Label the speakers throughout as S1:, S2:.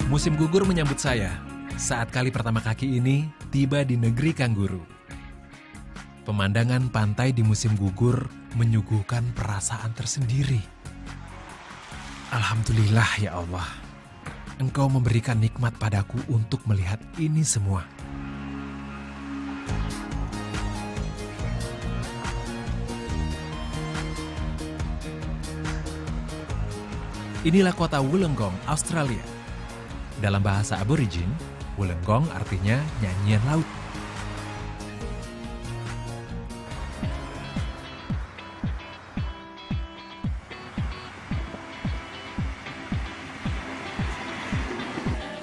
S1: Musim gugur menyambut saya saat kali pertama kaki ini tiba di negeri kanguru. Pemandangan pantai di musim gugur menyuguhkan perasaan tersendiri. Alhamdulillah ya Allah, Engkau memberikan nikmat padaku untuk melihat ini semua. Inilah kota Wollongong, Australia. Dalam bahasa aborigin, Wollongong artinya nyanyian laut.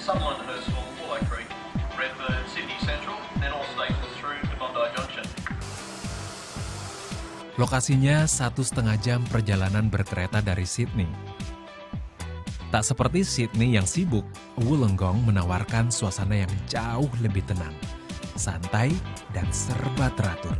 S2: Some line the Hurstville, Willow Creek, Redfern, Sydney Central, then all stations through to Bondi Junction.
S1: Lokasinya 1,5 jam perjalanan berkereta dari Sydney. Tak seperti Sydney yang sibuk, Wollongong menawarkan suasana yang jauh lebih tenang, santai, dan serba teratur.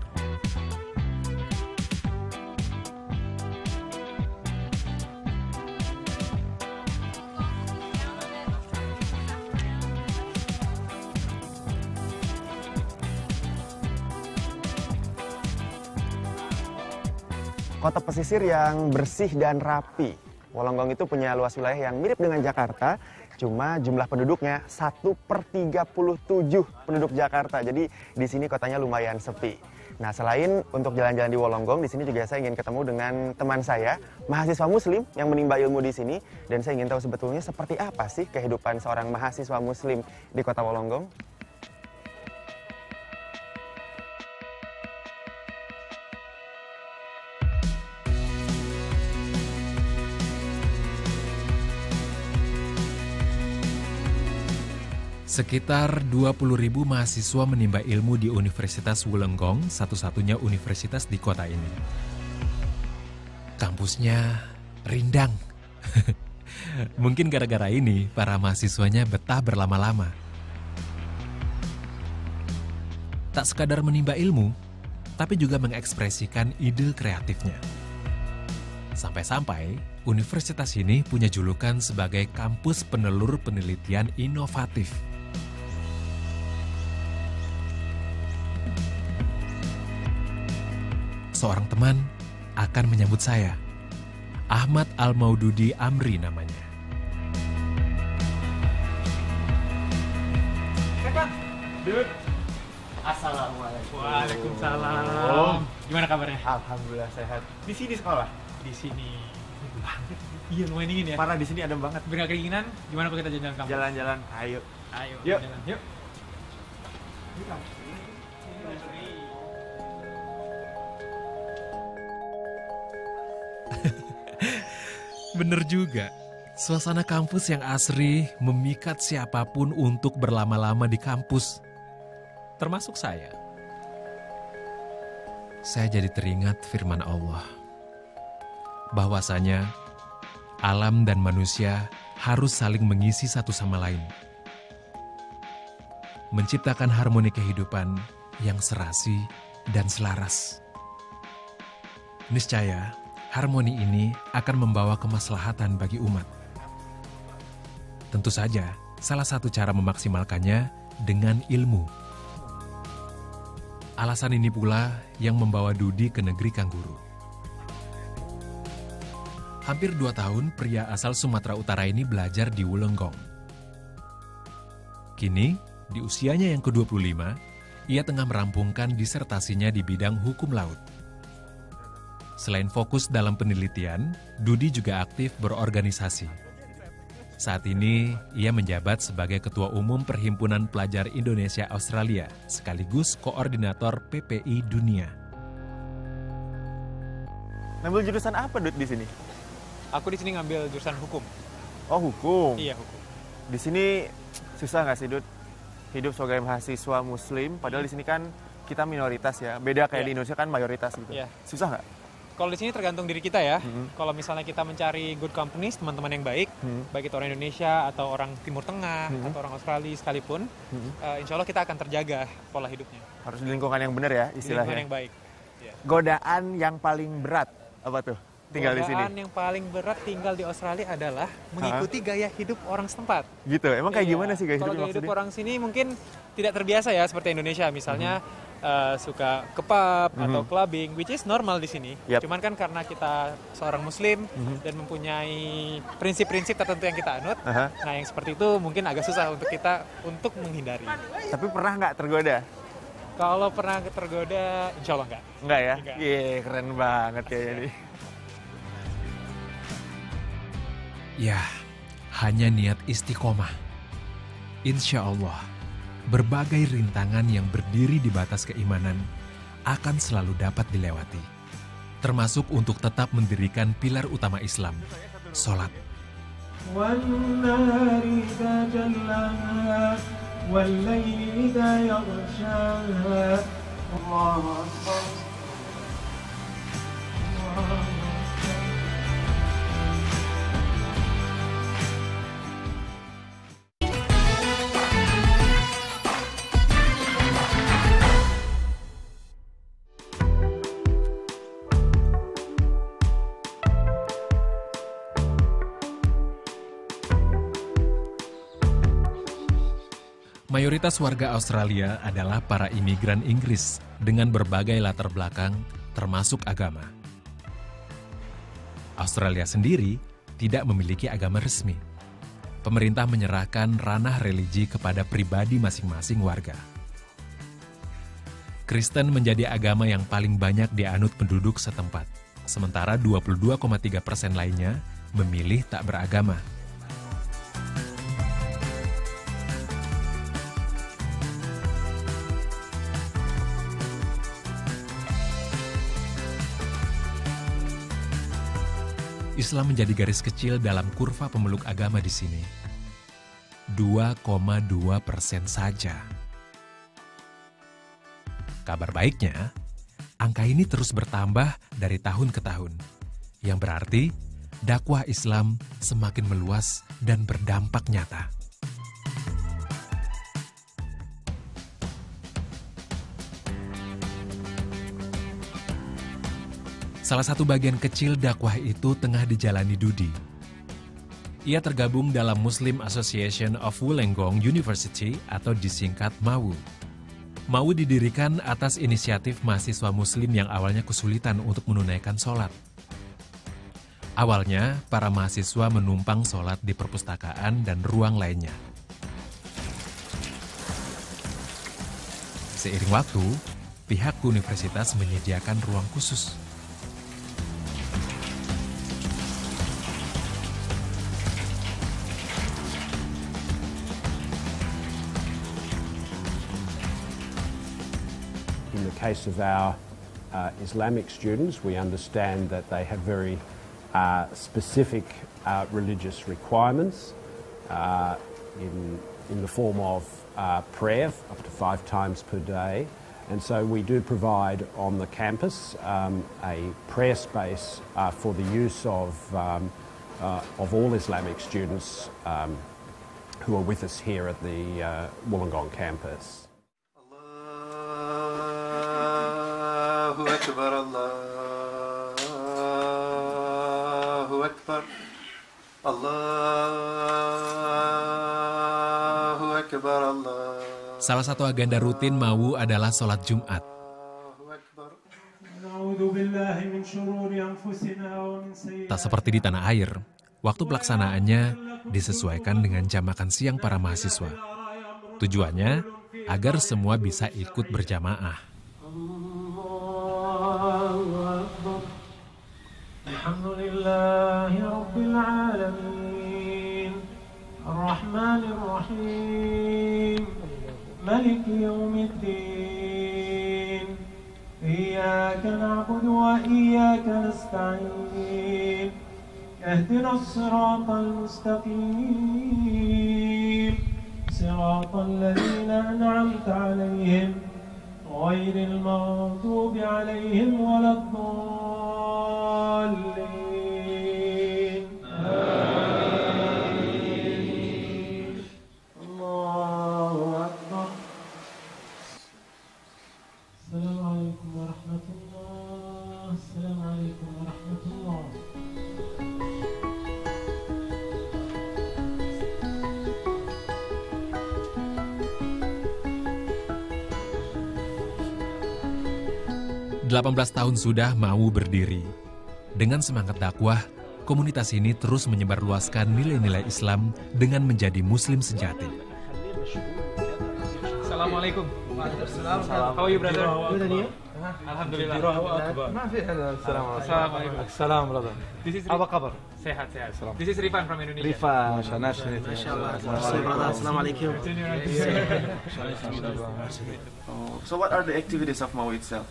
S3: Kota pesisir yang bersih dan rapi. Wollongong itu punya luas wilayah yang mirip dengan Jakarta, cuma jumlah penduduknya 1/37 penduduk Jakarta. Jadi di sini kotanya lumayan sepi. Nah, selain untuk jalan-jalan di Wollongong, di sini juga saya ingin ketemu dengan teman saya, mahasiswa Muslim yang menimba ilmu di sini, dan saya ingin tahu sebetulnya seperti apa sih kehidupan seorang mahasiswa Muslim di kota Wollongong.
S1: Sekitar 20.000 mahasiswa menimba ilmu di Universitas Wollongong, satu-satunya universitas di kota ini. Kampusnya rindang. Mungkin gara-gara ini para mahasiswanya betah berlama-lama. Tak sekadar menimba ilmu, tapi juga mengekspresikan ide kreatifnya. Sampai-sampai, universitas ini punya julukan sebagai kampus penelur penelitian inovatif. Seorang teman akan menyambut saya. Ahmad Al-Maududi Amri namanya.
S4: Dud. Assalamualaikum. Waalaikumsalam. Gimana kabarnya?
S3: Alhamdulillah sehat. Di sini sekolah?
S4: Di sini. Iya, lumayan dingin ya.
S3: Parah, di sini adem banget.
S4: Biar gak kedinginan, gimana kalau kita jalan-jalan kampus?
S3: Jalan-jalan, ayo.
S4: Ayo,
S3: Yuk.
S4: jalan. Yuk.
S1: Bener juga, suasana kampus yang asri memikat siapapun untuk berlama-lama di kampus. Termasuk saya. Saya jadi teringat firman Allah. Bahwasanya, alam dan manusia harus saling mengisi satu sama lain. Menciptakan harmoni kehidupan yang serasi dan selaras. Niscaya, harmoni ini akan membawa kemaslahatan bagi umat. Tentu saja, salah satu cara memaksimalkannya dengan ilmu. Alasan ini pula yang membawa Dudi ke negeri kanguru. Hampir 2 tahun, pria asal Sumatera Utara ini belajar di Wollongong. Kini, di usianya yang ke-25, ia tengah merampungkan disertasinya di bidang hukum laut. Selain fokus dalam penelitian, Dudi juga aktif berorganisasi. Saat ini, ia menjabat sebagai Ketua Umum Perhimpunan Pelajar Indonesia Australia, sekaligus Koordinator PPI Dunia.
S3: Ngambil jurusan apa, Dud, di sini?
S4: Aku di sini ngambil jurusan hukum.
S3: Oh, hukum.
S4: Iya, hukum.
S3: Di sini susah nggak sih, Dud, hidup sebagai mahasiswa Muslim? Padahal di sini kan kita minoritas ya. Beda kayak
S4: Iya.
S3: di Indonesia kan mayoritas gitu.
S4: Iya.
S3: Susah nggak?
S4: Kalau di sini tergantung diri kita ya. Kalau misalnya kita mencari good companies, teman-teman yang baik, baik itu orang Indonesia atau orang Timur Tengah atau orang Australia sekalipun, insya Allah kita akan terjaga pola hidupnya.
S3: Harus di lingkungan yang benar ya
S4: Di lingkungan
S3: istilahnya.
S4: yang baik. Iya.
S3: Godaan yang paling berat apa tuh? tinggal di sini?
S4: Godaan yang paling berat tinggal di Australia adalah mengikuti gaya hidup orang setempat.
S3: Gitu, emang kayak
S4: Iya.
S3: gimana sih gaya
S4: Kalau
S3: hidupnya
S4: gaya hidup
S3: maksudnya?
S4: orang sini mungkin tidak terbiasa ya seperti Indonesia, misalnya suka ke pub atau clubbing, which is normal di sini.
S3: Yap.
S4: Cuman kan karena kita seorang Muslim dan mempunyai prinsip-prinsip tertentu yang kita anut, nah yang seperti itu mungkin agak susah untuk kita untuk menghindari.
S3: Tapi pernah nggak tergoda?
S4: Kalau pernah tergoda, insya Allah enggak.
S3: Enggak ya?
S4: Enggak.
S3: Iya, keren banget kayaknya nih.
S1: Ya, hanya niat istiqomah. Insya Allah, berbagai rintangan yang berdiri di batas keimanan akan selalu dapat dilewati. Termasuk untuk tetap mendirikan pilar utama Islam, sholat.
S5: والنهار إذا جلاها والليل إذا يغشاها الله أكبر الله أكبر.
S1: Mayoritas warga Australia adalah para imigran Inggris dengan berbagai latar belakang, termasuk agama. Australia sendiri tidak memiliki agama resmi. Pemerintah menyerahkan ranah religi kepada pribadi masing-masing warga. Kristen menjadi agama yang paling banyak dianut penduduk setempat, sementara 22,3% lainnya memilih tak beragama. Islam menjadi garis kecil dalam kurva pemeluk agama di sini. 2,2% saja. Kabar baiknya, angka ini terus bertambah dari tahun ke tahun. Yang berarti, dakwah Islam semakin meluas dan berdampak nyata. Salah satu bagian kecil dakwah itu tengah dijalani Dudi. Ia tergabung dalam Muslim Association of Wollongong University atau disingkat MAWU. MAWU didirikan atas inisiatif mahasiswa Muslim yang awalnya kesulitan untuk menunaikan sholat. Awalnya, para mahasiswa menumpang sholat di perpustakaan dan ruang lainnya. Seiring waktu, pihak universitas menyediakan ruang khusus.
S6: In the case of our Islamic students, we understand that they have very specific religious requirements in the form of prayer up to 5 times per day. And so we do provide on the campus a prayer space for the use of all Islamic students who are with us here at the Wollongong campus.
S2: Allahu Akbar, Allahu Akbar, Allahu Akbar, Allah.
S1: Salah satu agenda rutin MAWU adalah sholat Jumat.
S5: نعوذ بالله من شرور أنفسنا ومن سيئات
S1: Tak seperti di tanah air, waktu pelaksanaannya disesuaikan dengan jam makan siang para mahasiswa. Tujuannya agar semua bisa ikut berjamaah.
S5: الحمد لله رب العالمين الرحمن الرحيم ملك يوم الدين إياك نعبد وإياك نستعين اهدنا الصراط المستقيم صراط الذين أنعمت عليهم غير المغضوب عليهم ولا الضالين آمين الله أكبر السلام عليكم ورحمة الله السلام عليكم ورحمة الله
S1: tahun sudah mau berdiri. Dengan semangat dakwah, komunitas ini terus menyebarluaskan nilai-nilai Islam dengan menjadi Muslim sejati.
S4: Assalamualaikum. How are you, brother? Alhamdulillah. Assalamualaikum.
S7: Assalam brother.
S4: This is
S7: Apa kabar?
S4: sehat. This is Rifan from Indonesia.
S7: Rifa, nice.
S8: Mashallah. Assalamualaikum.
S3: So what are the activities of MAU itself?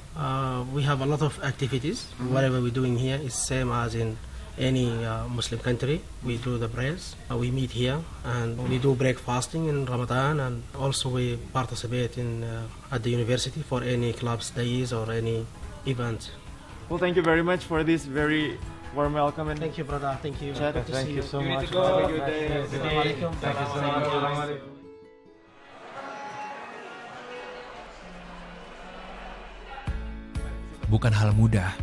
S8: We have a lot of activities. Whatever we're doing here is same as in any Muslim country. We do the prayers. We meet here and we do break fasting in Ramadan, and also we participate in at the university for any clubs days or any event.
S3: Well, thank you very much for this very warm welcome and
S8: Thank you, brother. Thank you.
S7: Thank you so much.
S3: have a good day.
S8: Assalamualaikum.
S7: Thank you so much.
S1: Bukan hal mudah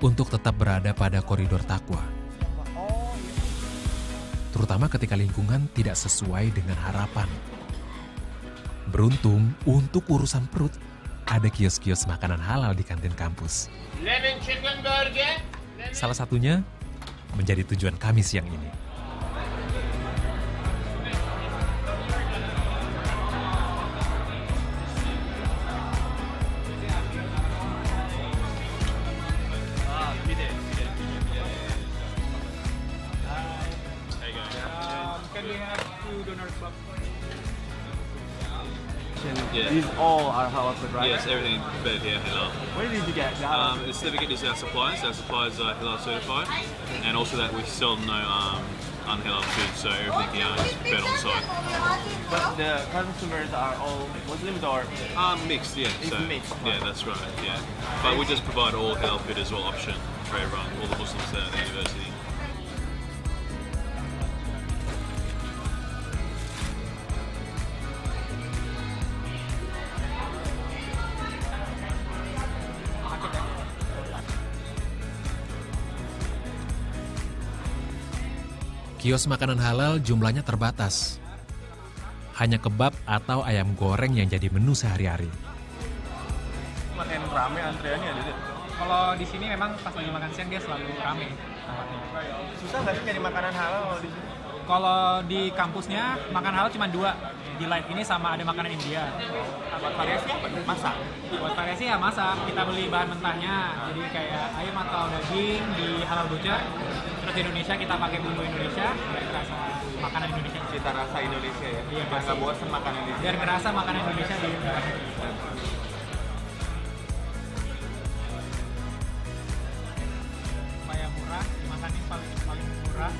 S1: untuk tetap berada pada koridor takwa. Terutama ketika lingkungan tidak sesuai dengan harapan. Beruntung, untuk urusan perut, ada kios-kios makanan halal di kantin kampus. Salah satunya menjadi tujuan kami siang ini.
S4: Can we have 2 donor club?
S9: Yeah.
S3: These all are halal food, right?
S9: Yes, everything prepared here halal.
S3: Where did you get the
S9: The certificate is our suppliers. Our suppliers are halal certified, and also that we sell no unhalal food, so everything here is prepared on site.
S3: But the consumers are all Muslims or?
S9: Mixed, yeah.
S3: It's
S9: so,
S3: mixed.
S9: Yeah, that's right. Yeah, but we just provide all halal food as well, option for everyone, all the Muslims at the university.
S1: Kios makanan halal jumlahnya terbatas. Hanya kebab atau ayam goreng yang jadi menu sehari-hari.
S3: Makin rame antreannya gitu.
S4: Kalau di sini memang pas lagi makan siang dia selalu rame.
S3: Susah nggak sih nyari makanan halal kalau di sini?
S4: Kalau di kampusnya makan halal cuma 2. Di Light ini sama ada makanan India.
S3: Buat variasi apa? Masak?
S4: Buat variasi ya masak. Kita beli bahan mentahnya. Jadi kayak ayam atau daging di halal butcher. Terus di Indonesia kita pakai bumbu Indonesia. Biar kerasa makanan Indonesia.
S3: Cita rasa Indonesia ya?
S4: Iya,
S3: Biar
S4: pasti.
S3: nggak bosan makan Indonesia.
S4: Biar kerasa makanan Indonesia di supaya murah, dimasakin paling murah.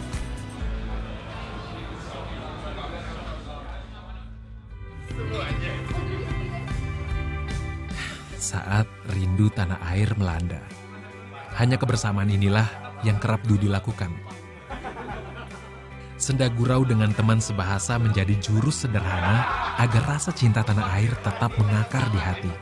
S1: Saat rindu tanah air melanda. Hanya kebersamaan inilah yang kerap Dudi lakukan. Senda gurau dengan teman sebahasa menjadi jurus sederhana agar rasa cinta tanah air tetap mengakar di hati.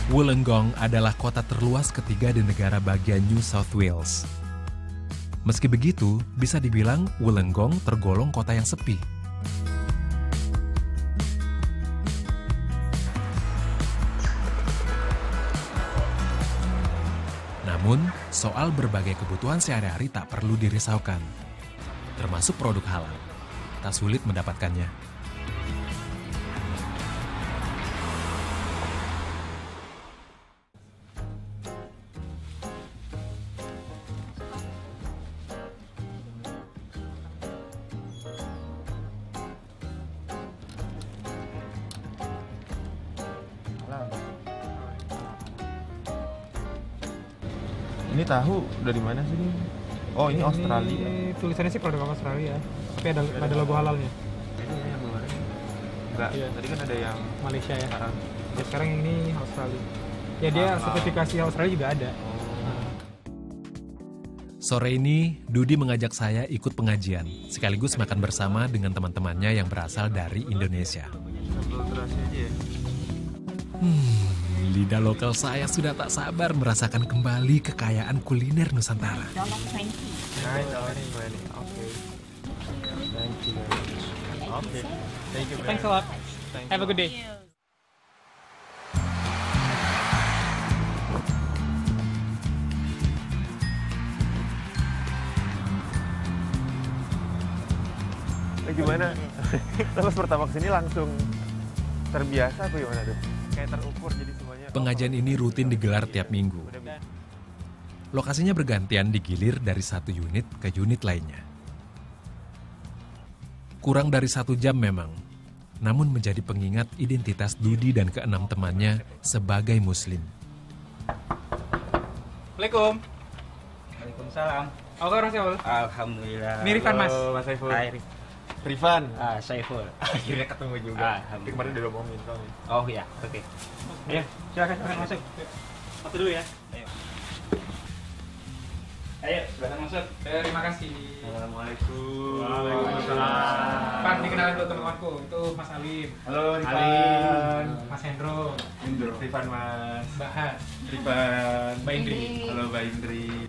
S1: Wollongong adalah kota terluas ketiga di negara bagian New South Wales. Meski begitu, bisa dibilang Wollongong tergolong kota yang sepi. Namun, soal berbagai kebutuhan sehari-hari tak perlu dirisaukan. Termasuk produk halal. Tak sulit mendapatkannya.
S3: Ini tahu dari mana sih? Oh, ini Australia.
S4: Ini tulisannya sih produk Australia, tapi ada logo halalnya.
S3: Ini yang kemarin. Enggak,
S4: Iya.
S3: tadi kan ada yang
S4: Malaysia ya.
S3: sekarang.
S4: Ya sekarang ini Australia. Ya dia sertifikasi Australia juga ada.
S1: Sore ini, Dudi mengajak saya ikut pengajian, sekaligus makan bersama dengan teman-temannya yang berasal dari Indonesia. Lidah lokal saya sudah tak sabar merasakan kembali kekayaan kuliner Nusantara.
S4: Thanks a lot. Have a good day.
S3: Gimana? Terus pertama kesini langsung terbiasa apa gimana tuh? Kayak terukur jadi semuanya.
S1: Pengajian ini rutin digelar tiap minggu. Lokasinya bergantian digilir dari satu unit ke unit lainnya. Kurang dari 1 jam memang, namun menjadi pengingat identitas Dudi dan keenam temannya sebagai Muslim.
S4: Assalamualaikum.
S10: Waalaikumsalam.
S4: Apa kabar Mas Saiful?
S10: Alhamdulillah.
S4: Ini Rifan, Mas.
S3: Halo, Mas Saiful.
S10: Hai,
S3: Rifan.
S10: Saiful.
S3: Akhirnya ketemu juga.
S10: Alhamdulillah.
S3: Kemarin udah ngomongin soalnya.
S10: Oh iya, oke. Ayo, silakan masuk.
S4: Satu dulu ya.
S10: Ayo, silakan masuk.
S4: Terima kasih.
S3: Assalamualaikum.
S4: Waalaikumsalam. Pak, dikenalin dulu teman-temanku. Itu Mas Alim.
S3: Halo, Rifan.
S4: Alim. Mas Hendro.
S3: Rifan, Mas.
S4: Mbak Has.
S3: Rifan.
S4: Mbak Indri.
S3: Halo, Mbak Indri.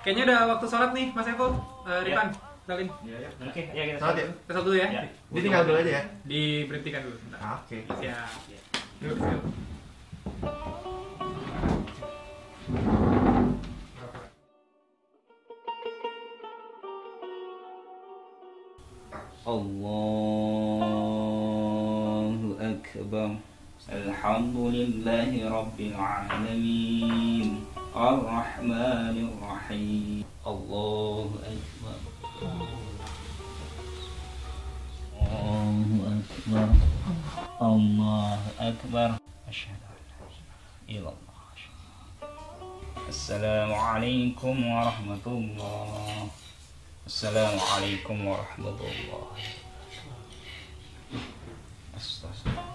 S4: Kayaknya udah waktu sholat nih, Mas Saiful. Rifan, salin.
S3: Iya.
S10: Oke, ayo kita
S3: Sholat ya?
S4: Kita sholat dulu ya.
S10: Ya.
S3: Dia tinggal dulu aja ya.
S4: Diberhentikan dulu. Bentar.
S3: Oke.
S4: Siap. Yuk, yuk.
S10: Allahu Akbar. Alhamdulillahi Rabbil Alamin. Ar-Rahmanir Rahim. Allahu Akbar. Allahu Akbar. Allahu Akbar. Asyhadu an la ilaha illallah. Assalamualaikum warahmatullahi. Assalamualaikum warahmatullahi. Astagfirullah.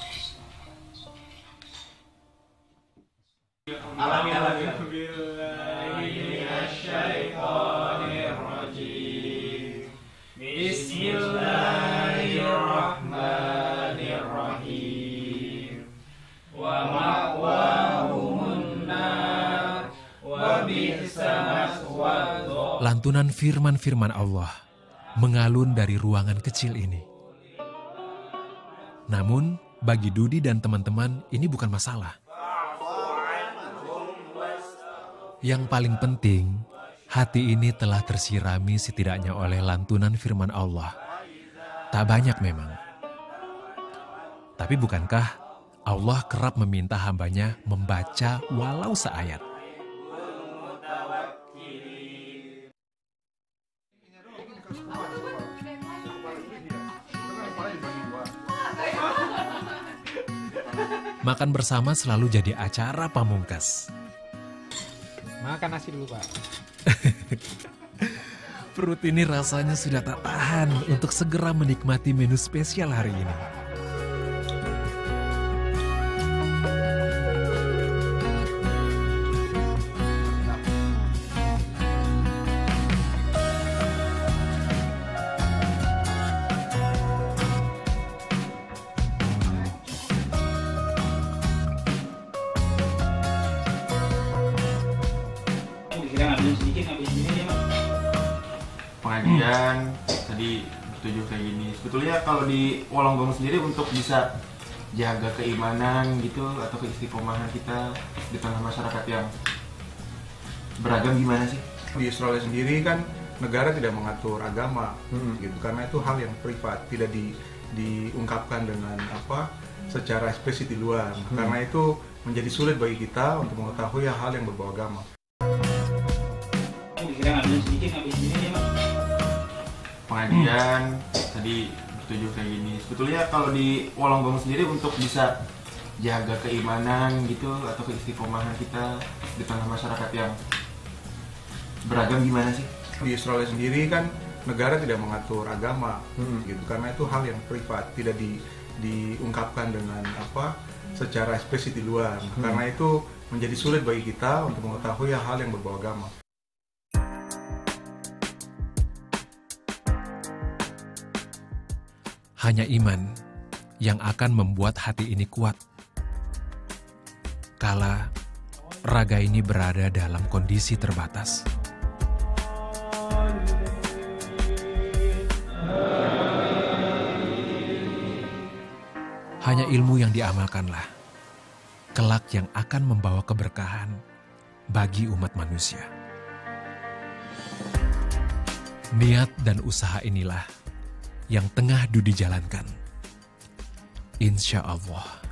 S4: Bismillahirrahmanirrahim. Wa ma'wahumun nar wa bi'sa maswad.
S1: Lantunan firman-firman Allah mengalun dari ruangan kecil ini. Namun, bagi Dudi dan teman-teman ini bukan masalah. Yang paling penting, hati ini telah tersirami setidaknya oleh lantunan firman Allah. Tak banyak memang. Tapi bukankah Allah kerap meminta hambanya membaca walau seayat? Makan bersama selalu jadi acara pamungkas.
S4: Makan nasi dulu, Pak.
S1: Perut ini rasanya sudah tak tahan untuk segera menikmati menu spesial hari ini.
S3: Pengajian tadi bertujuh kayak gini. Sebetulnya kalau di Wollongong sendiri untuk bisa jaga keimanan gitu atau keistiqomahan kita di tengah masyarakat yang beragam gimana sih?
S11: Di Australia sendiri kan negara tidak mengatur agama gitu, karena itu hal yang privat, tidak diungkapkan dengan secara eksplisit di luar. Karena itu menjadi sulit bagi kita untuk mengetahui hal yang berbau agama.
S3: Pengajian tadi
S12: setuju kayak gini. Sebetulnya kalau di Wollongong sendiri untuk bisa jaga keimanan gitu atau keistiqomahan kita di tengah masyarakat yang beragam gimana sih?
S11: Di Australia sendiri kan negara tidak mengatur agama gitu, karena itu hal yang privat, tidak diungkapkan dengan secara eksplisit di luar. Karena itu menjadi sulit bagi kita untuk mengetahui hal yang berbau agama.
S1: Hanya iman yang akan membuat hati ini kuat. Kala raga ini berada dalam kondisi terbatas. Hanya ilmu yang diamalkanlah, kelak yang akan membawa keberkahan bagi umat manusia. Niat dan usaha inilah yang tengah Dudi jalankan. Insya Allah.